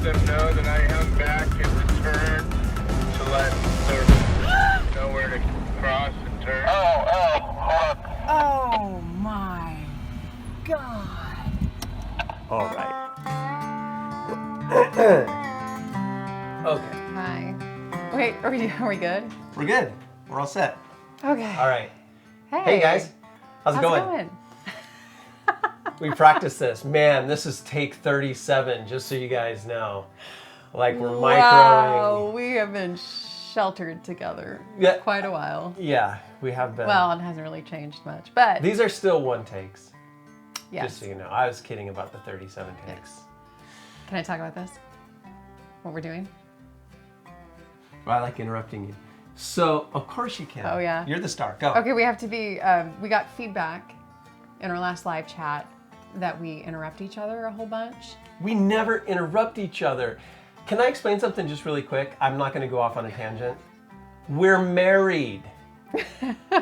them know that I hung back and returned to let them know where to cross and turn. Hold on. Oh my God. All right. Okay. Hi. Wait, are we good? We're good. We're all set. Okay. All right. Hey. Hey guys. How's it going? We practiced this. Man, this is take 37, just so you guys know. Like we're Wow, we have been sheltered together quite a while. Yeah, we have been. Well, it hasn't really changed much, but these are still one takes. yes. Just so you know. I was kidding about the 37 takes. Can I talk about this? What we're doing? Well, I like interrupting you. So, of course you can. Oh, yeah. You're the star. Go. Okay, we have to be, we got feedback in our last live chat that we interrupt each other a whole bunch. We never interrupt each other. Can I explain something just really quick? I'm not going to go off on a tangent. We're married.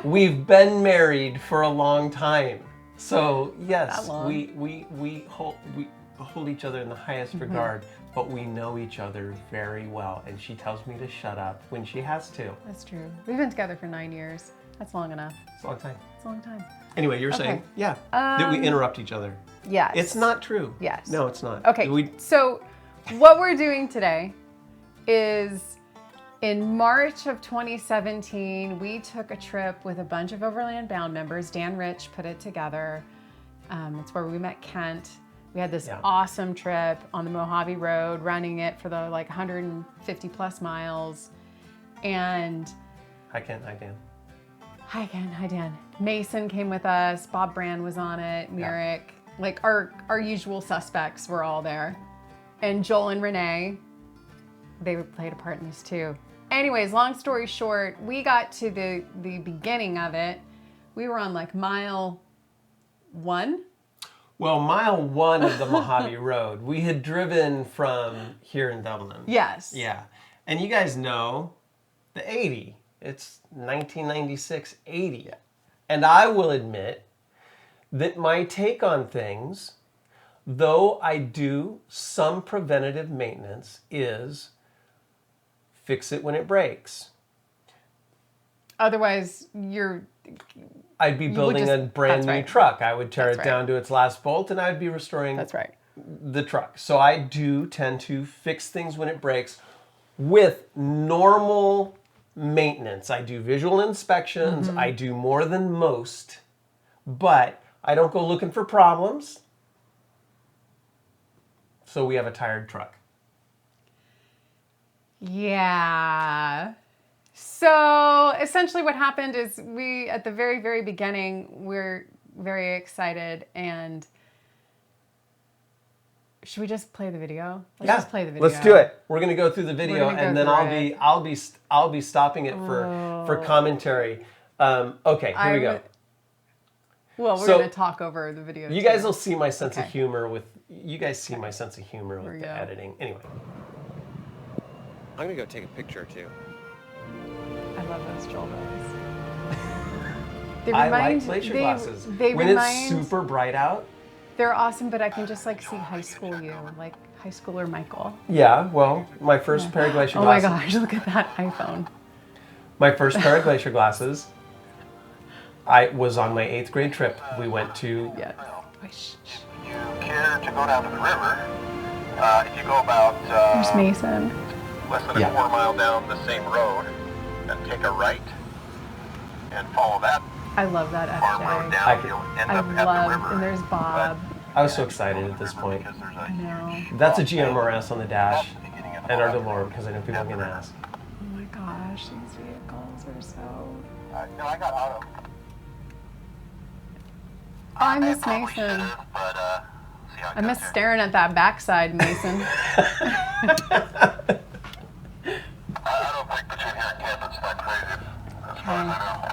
We've been married for a long time. So, yes, we hold each other in the highest regard, but we know each other very well. And she tells me to shut up when she has to. That's true. We've been together for 9 years. That's long enough. It's a long time. It's a long time. Anyway, you're saying, yeah, that we interrupt each other. Yes. It's not true. Yes. No, it's not. Okay, so what we're doing today is in March of 2017, we took a trip with a bunch of Overland Bound members. Dan Rich put it together. It's where we met Kent. We had this awesome trip on the Mojave Road, running it for the like 150 plus miles. And Hi, Kent. Hi, Dan. hi, Ken. Hi, Dan. Mason came with us. Bob Brand was on it. Merrick. Like our usual suspects were all there. And Joel and Renee, they played a part in this too. Anyways, long story short, we got to the beginning of it. We were on like mile 1. Well, mile 1 of the Mojave Road. We had driven from here in Dublin. Yes. Yeah. And you guys know the 80. It's 1996 80. And I will admit that my take on things, though I do some preventative maintenance, is fix it when it breaks. Otherwise, I'd be building a brand new truck. I would tear it down to its last bolt and I'd be restoring the truck. So I do tend to fix things when it breaks with normal maintenance. I do visual inspections. I do more than most, but I don't go looking for problems. So we have a tired truck. Yeah. So essentially what happened is we, at the very, very beginning, we're very excited. And should we just play the video? Let's just play the video. Let's do it. We're going to go through the video and then I'll be stopping it for commentary. Okay, here we go. Well, we're going to talk over the video. You guys will see my sense of humor with my sense of humor with the editing. Anyway. I'm going to go take a picture or two. I love those Julbos. I like Glacier glasses. When it's super bright out. They're awesome, but I can just like see high school you, like high schooler Michael. Yeah, well, my first pair of Glacier glasses. Oh my gosh, look at that iPhone. My first pair of Glacier glasses, I was on my 8th grade trip. We went to... Yes. If you care to go down to the river, if you go about... There's Mason. Less than a quarter mile down the same road, and take a right, and follow that. I love that FJ. I love, and there's Bob. I was so excited at this point. I know. That's a GMRS on the dash, and our DeLorean, because I know people are going to ask. Oh my gosh, these vehicles are so... No, I got auto. Oh, I miss Mason. I miss staring at that backside, Mason. I don't think between here and camp it's that crazy. As far as I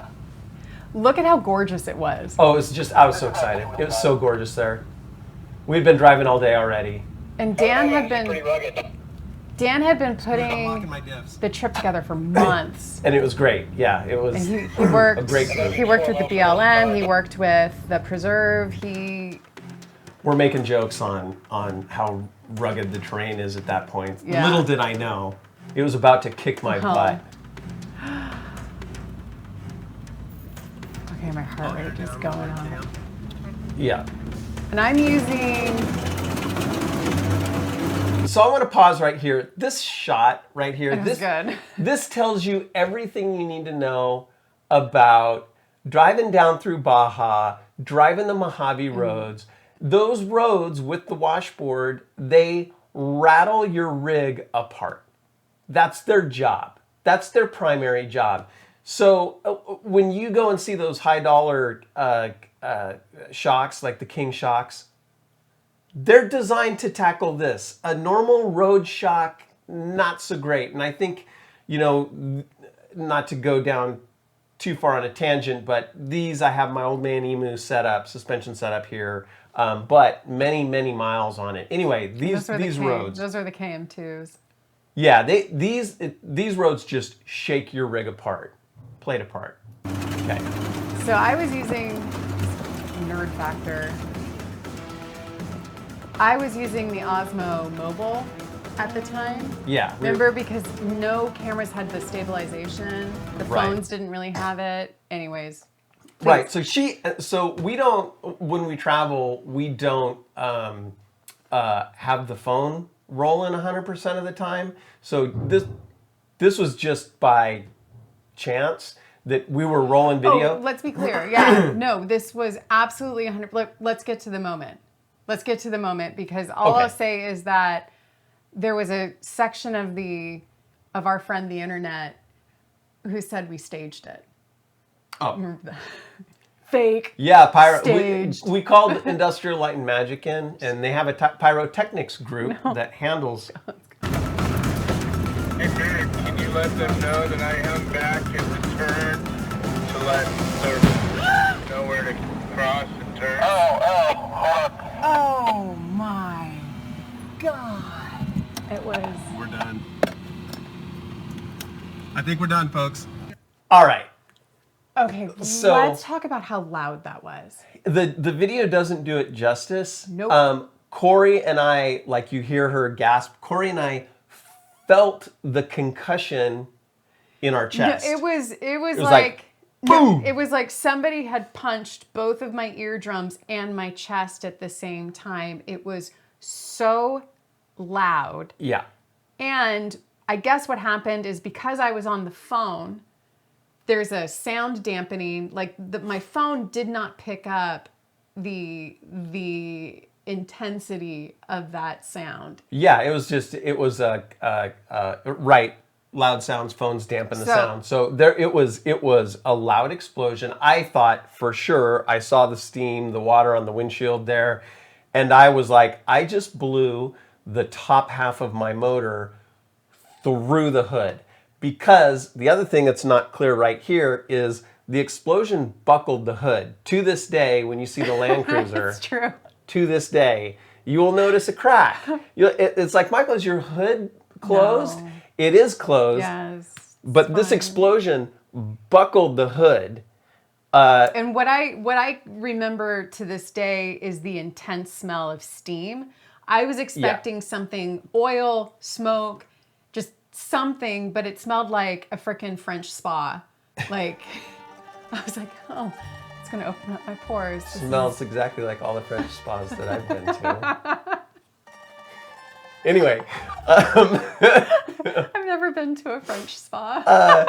know. Look at how gorgeous it was. Oh, it was just, I was so excited. It was so gorgeous there. We'd been driving all day already. And Dan had been putting the trip together for months. And it was great. Yeah, it was and he worked, a great group. He worked with the BLM, he worked with the Preserve, We're making jokes on how rugged the terrain is at that point. Yeah. Little did I know, it was about to kick my butt. Okay, my heart rate is going on. Yeah. And I'm using... So I want to pause right here. This shot right here, It was good. This tells you everything you need to know about driving down through Baja, driving the Mojave roads. Those roads with the washboard, they rattle your rig apart. That's their job. That's their primary job. So when you go and see those high dollar shocks, like the King shocks, they're designed to tackle this. A normal road shock, not so great. And I think, you know, not to go down too far on a tangent, but these, I have my old man Emu suspension setup here, but many, many miles on it. Anyway, these roads. Those are the KM2s. Yeah, these roads just shake your rig apart, plate apart. Okay. So I was using, nerd factor, I was using the Osmo Mobile at the time. Yeah. Remember, because no cameras had the stabilization. The phones didn't really have it. Anyways. Please. Right. So we don't, when we travel, we don't have the phone rolling 100% of the time. So this was just by chance that we were rolling video. Oh, let's be clear. Yeah. No, this was absolutely 100%. Let's get to the moment. Let's get to the moment, because all I'll say is that there was a section of our friend the internet who said we staged it. Oh. Remember that? Fake. Yeah, staged. We called Industrial Light and Magic in, and they have a pyrotechnics group that handles. Hey, Derek, can you let them know that I hung back and returned to let them know where to cross and turn? Hold on. Oh my God. It was. We're done. I think we're done, folks. All right. Okay, So let's talk about how loud that was. The video doesn't do it justice. Nope. Corey and I, like you hear her gasp, Corey and I felt the concussion in our chest. No, it was like boom. No, it was like somebody had punched both of my eardrums and my chest at the same time. It was so loud. Yeah. And I guess what happened is, because I was on the phone, there's a sound dampening. Like my phone did not pick up the intensity of that sound. Yeah, it was right. Loud sounds, phones dampen the sound. So it was a loud explosion. I thought for sure I saw the steam, the water on the windshield there, and I was like, I just blew the top half of my motor through the hood. Because the other thing that's not clear right here is the explosion buckled the hood. To this day, when you see the Land Cruiser, It's true. To this day, you will notice a crack. It's like, Michael, is your hood closed? No. It is closed. Yes. But this explosion buckled the hood. And what I remember to this day is the intense smell of steam. I was expecting something, oil, smoke, just something, but it smelled like a frickin' French spa. Like, I was like, oh, it's gonna open up my pores. Smells exactly like all the French spas that I've been to. Anyway. I've never been to a French spa.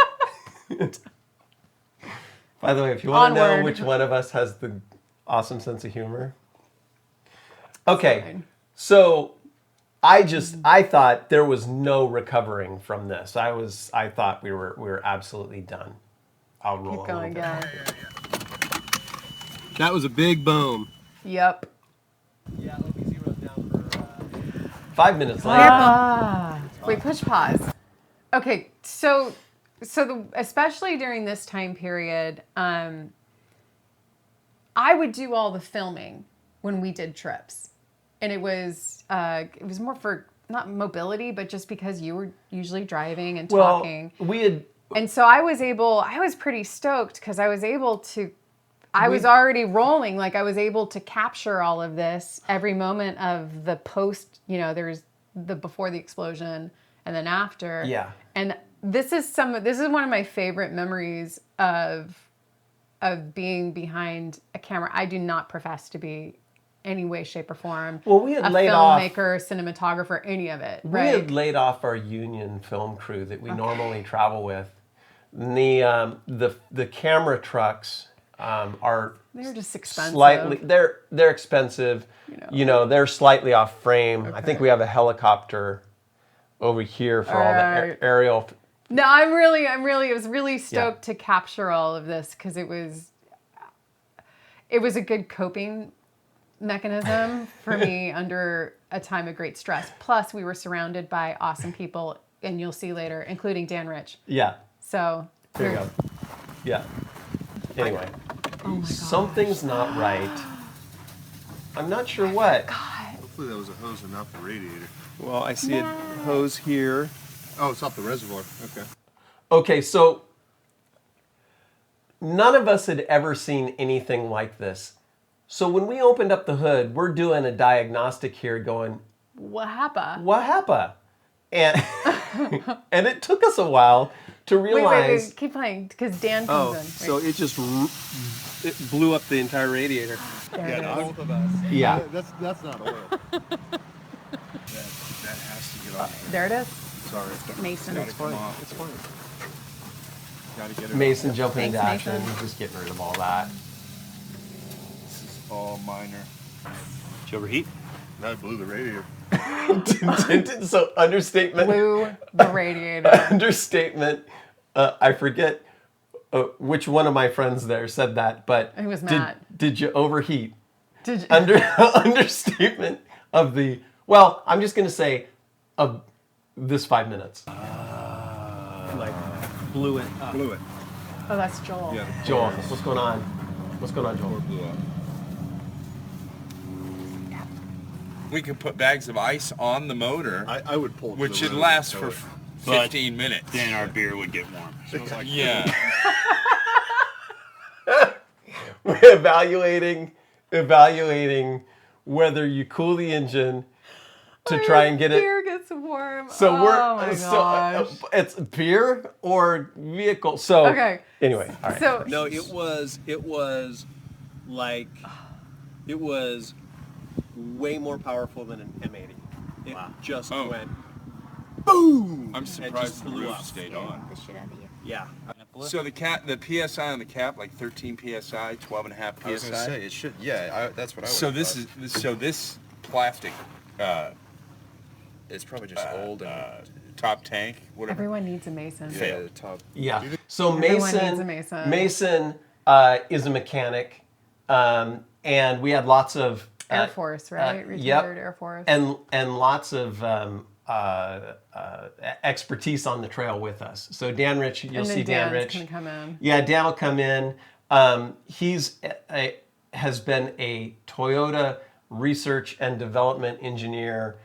By the way, if you want to know Onward. which one of us has the awesome sense of humor. Okay, so I thought there was no recovering from this. I thought we were absolutely done. I'll roll. Keep going, yeah. That was a big boom. Yep. Yeah, let me zero down for 5 minutes later. Wait, push pause. Okay, so especially during this time period, I would do all the filming when we did trips, and it was more for not mobility, but just because you were usually driving and talking. Well, we had. And so I was pretty stoked because I was able to I was already rolling. Like I was able to capture all of this every moment of the post, there's the before the explosion and then after. Yeah. And this is one of my favorite memories of being behind a camera. I do not profess to be any way, shape, or form we had a laid off filmmaker, cinematographer, any of it. We right? had laid off our union film crew that we normally travel with. And the camera trucks are They're just expensive. slightly. They're expensive. They're slightly off frame. I think we have a helicopter over here for all the aerial. No, I was really stoked to capture all of this because it was a good coping mechanism for me under a time of great stress. Plus, we were surrounded by awesome people, and you'll see later, including Dan Rich. Yeah. So There you go. Yeah. Anyway, oh my gosh. something's not right. I'm not sure what. Hopefully that was a hose and not the radiator. Well, I see a hose here. Oh, it's off the reservoir. Okay. Okay, so none of us had ever seen anything like this. So when we opened up the hood, we're doing a diagnostic here going, What happened? what happened? And, and it took us a while to realize. Wait, keep playing because Dan comes in. So it just it blew up the entire radiator. There it is. Both of us. Yeah. That's not oil. That has to get off. There it is. Sorry. Get Mason. Gotta come fine. off. It's fine. Gotta get it Mason jumping into Thanks, action, Mason. just getting rid of all that. off. This is all minor. Did you overheat? I blew the radiator. So understatement. Blew the radiator. Understatement. I forget which one of my friends there said that, but It was Matt. Did you overheat? Did you? Understatement of the. Well, I'm just gonna say of this 5 minutes. Like blew it up. Blew it. Oh, that's Joel. Yeah. Joel, what's going on? What's going on, Joel? Blew up. We could put bags of ice on the motor, I would pull it to which the should road last and tow for it. 15 minutes. Then our beer would get warm. So it was like, Yeah. We're evaluating whether you cool the engine to try and get it. Beer gets warm. So oh my gosh. it's beer or vehicle. So Okay. Anyway, all right. So No, it was like it was way more powerful than an M80. It just Oh. went boom. I'm It surprised just the blew roof up. stayed on. the shit out of you. Yeah. So the PSI on the cap, like 13 PSI, 12 and a half PSI. I was gonna say it should. Yeah, that's what I. So would've this thought. this plastic It's probably just old and top tank, whatever. everyone needs a Mason. Fail. the top. Yeah. So Everyone needs a Mason. Mason is a mechanic, and we had lots of Air Force, right? Retired yep. Air Force. and lots of expertise on the trail with us. So Dan Rich, you'll and then see Dan Dan's Rich. can come in. Yeah, Dan will come in. He's has been a Toyota research and development engineer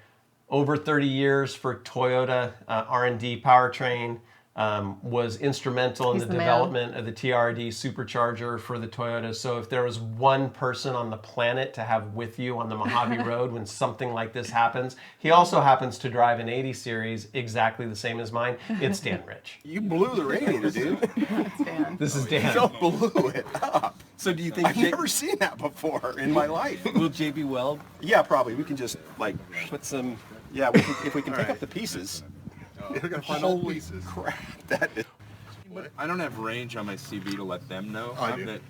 over 30 years for Toyota R&D powertrain. Was instrumental in He's the the man. development of the TRD supercharger for the Toyota. So if there was one person on the planet to have with you on the Mojave Road when something like this happens, he also happens to drive an 80 series exactly the same as mine. It's Dan Rich. You blew the radiator, dude. That's Dan. This is Dan. You blew it up. So do you think I've never seen that before in my life. will JB Weld Yeah, probably. We can just like. put some? Yeah, if we can pick up the pieces. We're gonna find all the pieces. Crap, that is. I don't have range on my CB to let them know. I do. that-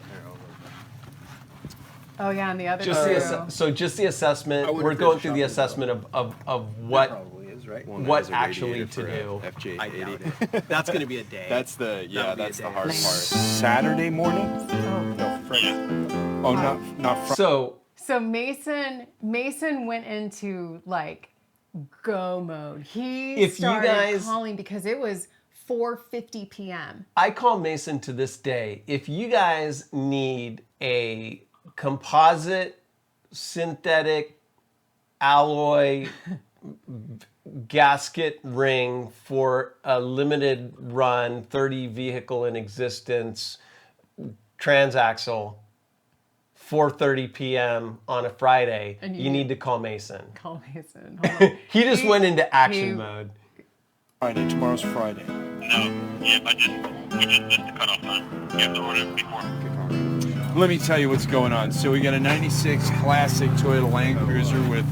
Oh yeah, and the other Just two. just the assessment. I would've We're going through the shoveled assessment of what Probably is right. what actually to do. I doubt it. That's going to be a day. That's the That'll be that's a the day. hard part. Nice. Saturday morning? No, Friday. Oh, not Friday. So Mason went into like go mode. He If you started guys- calling because it was 4:50 p.m. I call Mason to this day. If you guys need a composite, synthetic, alloy gasket ring for a limited run, 30 vehicle in existence, transaxle, 4:30 p.m. on a Friday, And you need to call Mason. Call Mason. Hold on. He just went into action he- mode. Friday. Tomorrow's Friday. No, yeah, we just missed the cutoff time. You have to order it before. Let me tell you what's going on. So we got a 96 classic Toyota Land Cruiser with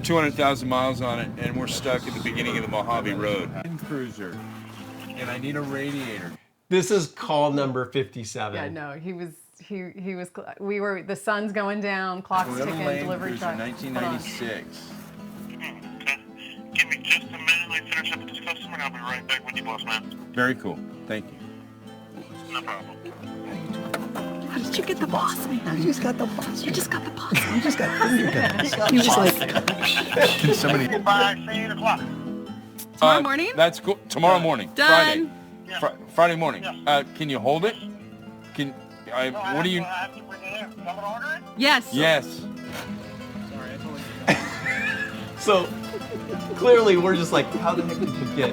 200,000 miles on it, and we're stuck at the beginning of the Mojave Road. Land Cruiser, and I need a radiator. This is call number 57. Yeah, no, he was. We were. The sun's going down. Clock's Toyota ticking. Land Delivery Cruiser, truck. 1996. Okay. Give me just a minute. Let me finish up with this customer, and I'll be right back with you, boss man. Very cool. Thank you. No problem. How did you get the boss man? You just got the boss. You just got the boss man. You just got. You just like. Can somebody? Bye. See you at 8 o'clock. Tomorrow morning? That's cool. Tomorrow morning. Done. Friday. Friday morning. Can you hold it? What do you? I have to bring it in. Someone order it? Yes. Yes. So clearly we're just like, how the heck did you get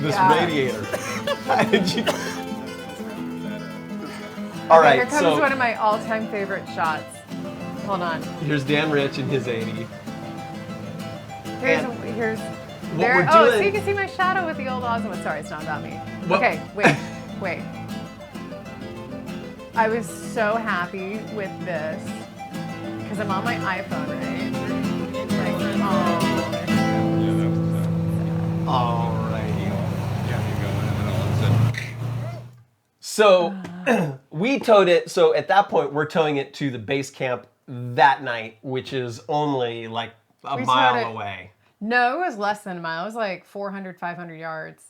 this Yeah. radiator? How did you? All right, Here comes so one of my all-time favorite shots. Hold on. here's Dan Rich and his 80. Here's And here's. what There. we're Oh, doing- so you can see my shadow with the old Osmo. Sorry, it's not about me. What- Okay, wait. I was so happy with this because I'm on my iPhone, right? Like, oh. All righty. So we towed it. So at that point, we're towing it to the base camp that night, which is only like a We mile towed it- away. No, it was less than a mile. It was like 400, 500 yards.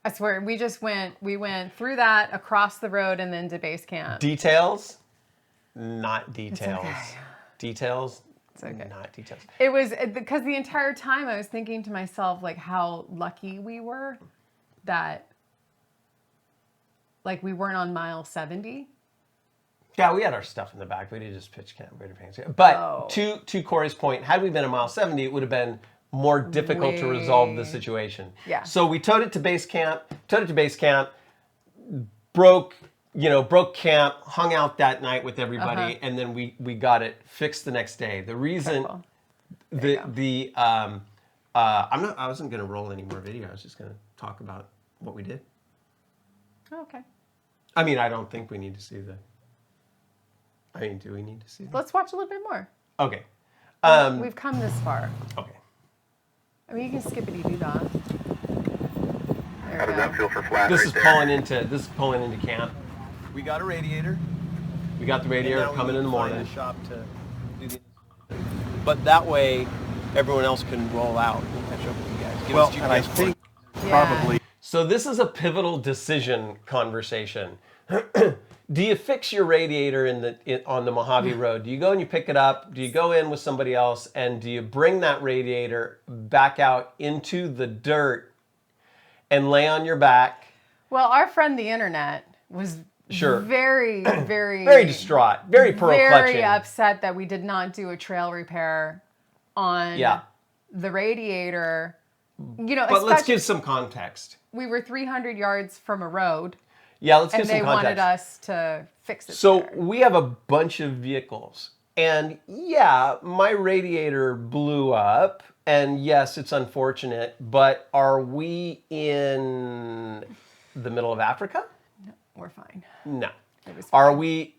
I swear, we went through that, across the road, and then to base camp. Details, not details. okay. Details, okay. not details. It was because the entire time I was thinking to myself, like, how lucky we were that, like, we weren't on mile 70. Yeah, we had our stuff in the back. We did just pitch camp. But Oh. to Corey's point, had we been a mile 70, it would have been more difficult to resolve the situation. Yeah. So we towed it to base camp. Broke camp, hung out that night with everybody, and then we got it fixed the next day. The reason, Incredible. I wasn't gonna roll any more video. I was just gonna talk about what we did. Oh, okay. I mean, I don't think we need to see the. I mean, do we need to see? Let's watch a little bit more. Okay. We've come this far. Okay. I mean, you can skippity-doo-dah. There How we does that go. feel for flat This right is there? pulling into camp. We got a radiator. We got the and radiator now we coming need in the to find morning. a shop to do the. But that way, everyone else can roll out and catch up with you guys. Give us And I GPS think Yeah. probably So this is a pivotal decision conversation. Do you fix your radiator on the Mojave Road? Do you go and you pick it up? Do you go in with somebody else? And do you bring that radiator back out into the dirt and lay on your back? Well, our friend the internet was Sure. very, very, Very distraught, very pearl very clutching. upset that we did not do a trail repair on Yeah. the radiator. You know, But let's especially give some context. we were 300 yards from a road, Yeah, let's and give some they context. wanted us to fix it. So there. we have a bunch of vehicles, and yeah, my radiator blew up, and yes, it's unfortunate, but are we in the middle of Africa? We're fine. No. It was Are we,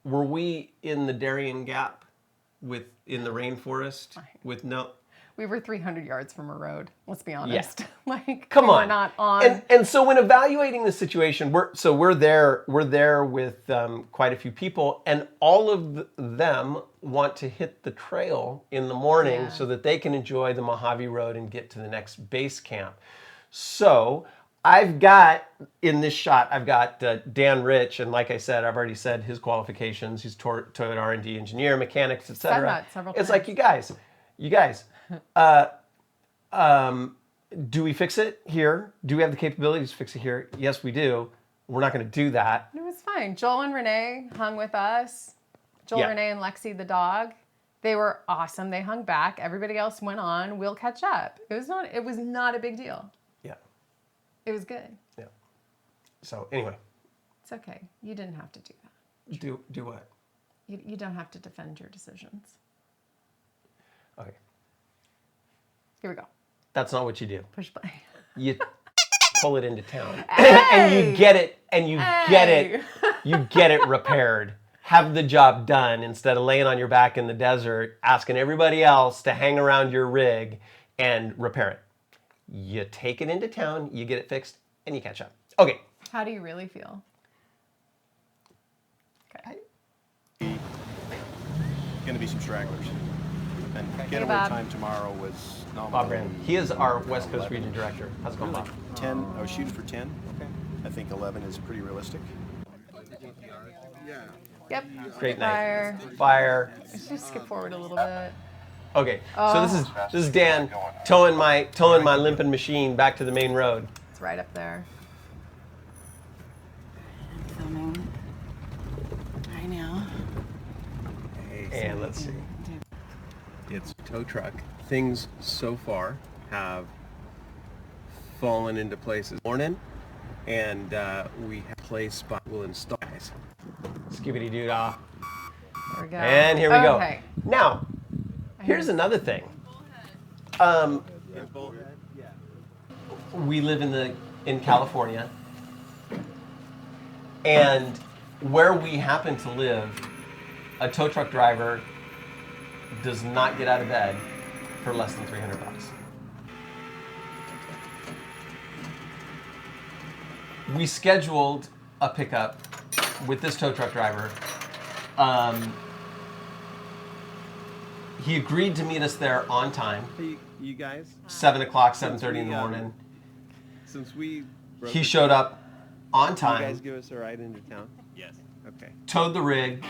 were we in the Darien Gap in the rainforest with no, We were 300 yards from a road. Let's be honest. Like, come we on. were not on. And so when evaluating the situation, we're there with quite a few people, and all of them want to hit the trail in the morning Yeah. so that they can enjoy the Mojave Road and get to the next base camp. So I've got, in this shot, I've got Dan Rich, and like I said, I've already said his qualifications. He's Toyota R&D engineer, mechanics, etc. that several It's times. like, you guys, do we fix it here? Do we have the capabilities to fix it here? Yes, we do. We're not going to do that. It was fine. Joel and Renee hung with us. Joel, Yeah. Renee, and Lexi the dog. They were awesome. They hung back. Everybody else went on. We'll catch up. It was not a big deal. Yeah. It was good. Yeah. So anyway, It's okay. You didn't have to do that. Do what? You don't have to defend your decisions. Okay. Here we go. That's not what you do. Push play. You pull it into town. Hey! And you get it, Hey! you get it repaired. Have the job done instead of laying on your back in the desert, asking everybody else to hang around your rig and repair it. You take it into town, you get it fixed, and you catch up. Okay. How do you really feel? Okay. Going to be some stragglers. And getaway Bob. time tomorrow was Bob nominal. Brandon. He is our West Coast Region Director. How's it going, Bob? 10, I was shooting for 10. Okay. I think 11 is pretty realistic. Yep. Great night. Fire. Fire. Let's just skip forward a little bit. Okay, so this is Dan towing my limping machine back to the main road. It's right up there. Filming. I know. And let's see. It's a tow truck. Things so far have fallen into places. Morning, and we have a place spot we'll install. Skibbity doo dah. There we go. And here we Okay. go. Now, here's another thing. We live in California, and where we happen to live, a tow truck driver does not get out of bed for less than $300. We scheduled a pickup with this tow truck driver. He agreed to meet us there on time. Hey, you guys, 7 o'clock, 7:30 in the morning. since we He showed up on you time, guys give us a ride into town? Yes. Okay. towed the rig,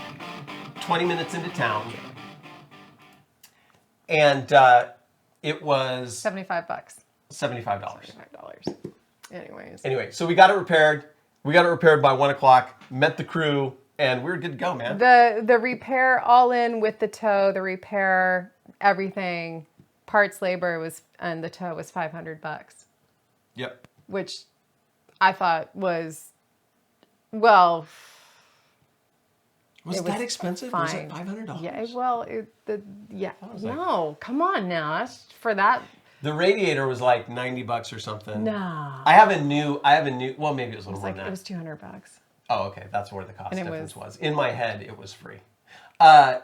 20 minutes into town, and it was $75. $75. $75. Anyways. Anyway, so we got it repaired. We got it repaired by 1 o'clock, met the crew, and we were good to go, man. The repair all in with the tow, the repair, everything, parts, labor and the tow was $500, Yep. which I thought was, well, Was it that was expensive? fine. Was it $500? Yeah, well, was like- no, come on now, that's for that. The radiator was like $90 or something. No, I have a new, well, maybe it was a little it was more like than it that. was $200. Oh, okay. That's where the cost And it difference was- was. In my head, it was free.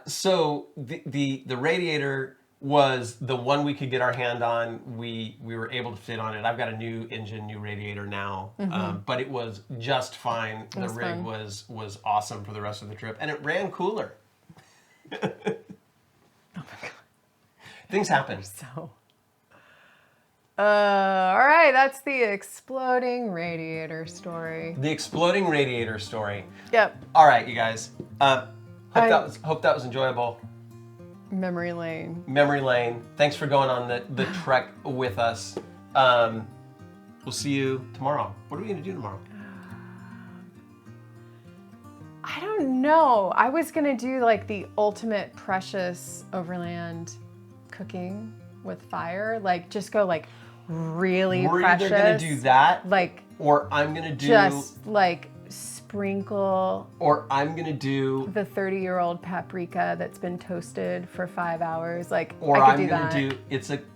So the radiator was the one we could get our hand on. We were able to fit on it. I've got a new engine, new radiator now, but it was just fine. The was rig fun. was awesome for the rest of the trip, and it ran cooler. Oh my God. Things happen. So, all right, that's the exploding radiator story. The exploding radiator story. Yep, All right, you guys. Hope that was enjoyable. memory lane. Memory lane. Thanks for going on the trek with us. We'll see you tomorrow. What are we going to do tomorrow? I don't know. I was gonna do like the ultimate precious overland cooking with fire, like just go like really We're precious. either going to do that, like or I'm going to do, just like sprinkle or I'm going to do, the 30-year-old paprika that's been toasted for 5 hours. Like or I I'm could do going that. to do.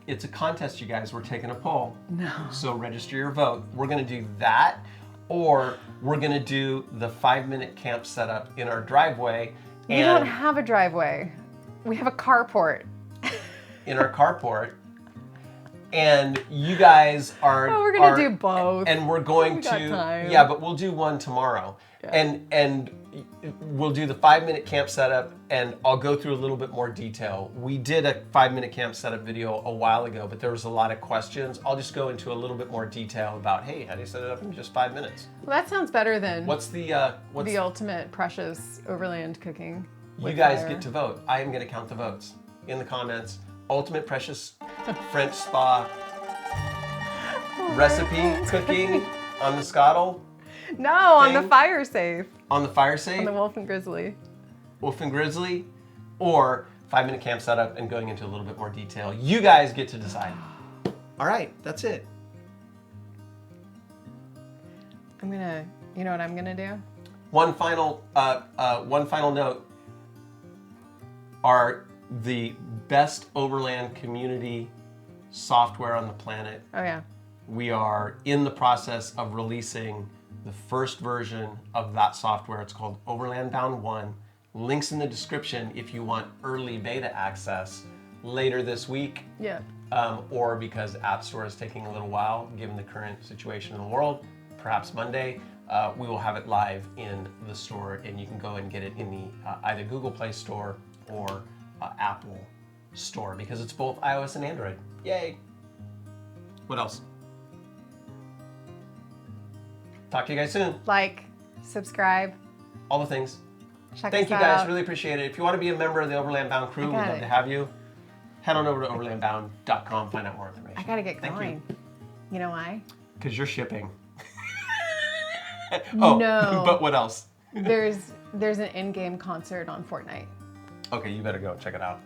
It's a contest, you guys. We're taking a poll. No. So register your vote. We're going to do that, or we're going to do the 5-minute camp setup in our driveway. We don't have a driveway. We have a carport. In our carport, and you guys are. Oh, we're gonna do both. And we're going We got to. time. Yeah, but we'll do one tomorrow, and we'll do the 5-minute camp setup, and I'll go through a little bit more detail. We did a 5-minute camp setup video a while ago, but there was a lot of questions. I'll just go into a little bit more detail about, hey, how do you set it up in just 5 minutes? Well, that sounds better than What's the ultimate precious overland cooking. You with guys fire. get to vote. I am going to count the votes in the comments. Ultimate precious French spa recipe cooking on the Scottle, No, on the thing. fire safe. on the fire safe, On the wolf and grizzly. Wolf and Grizzly, or 5-minute camp setup and going into a little bit more detail. You guys get to decide. All right, that's it. You know what I'm gonna do? One final note. Are the best overland community software on the planet. Oh yeah. We are in the process of releasing the first version of that software. It's called Overland Bound One. Links in the description if you want early beta access later this week. Yeah. Or because App Store is taking a little while, given the current situation in the world, perhaps Monday, we will have it live in the store, and you can go and get it in the either Google Play Store or Apple Store, because it's both iOS and Android. Yay! What else? Talk to you guys soon. Like, subscribe. All the things. Check Thank us you guys, out. really appreciate it. If you want to be a member of the Overland Bound crew, we'd got love it. to have you. Head on over to overlandbound.com, find out more information. I gotta get Thank going. You know why? Because you're shipping. Oh, No. But what else? There's an in-game concert on Fortnite. Okay, you better go check it out.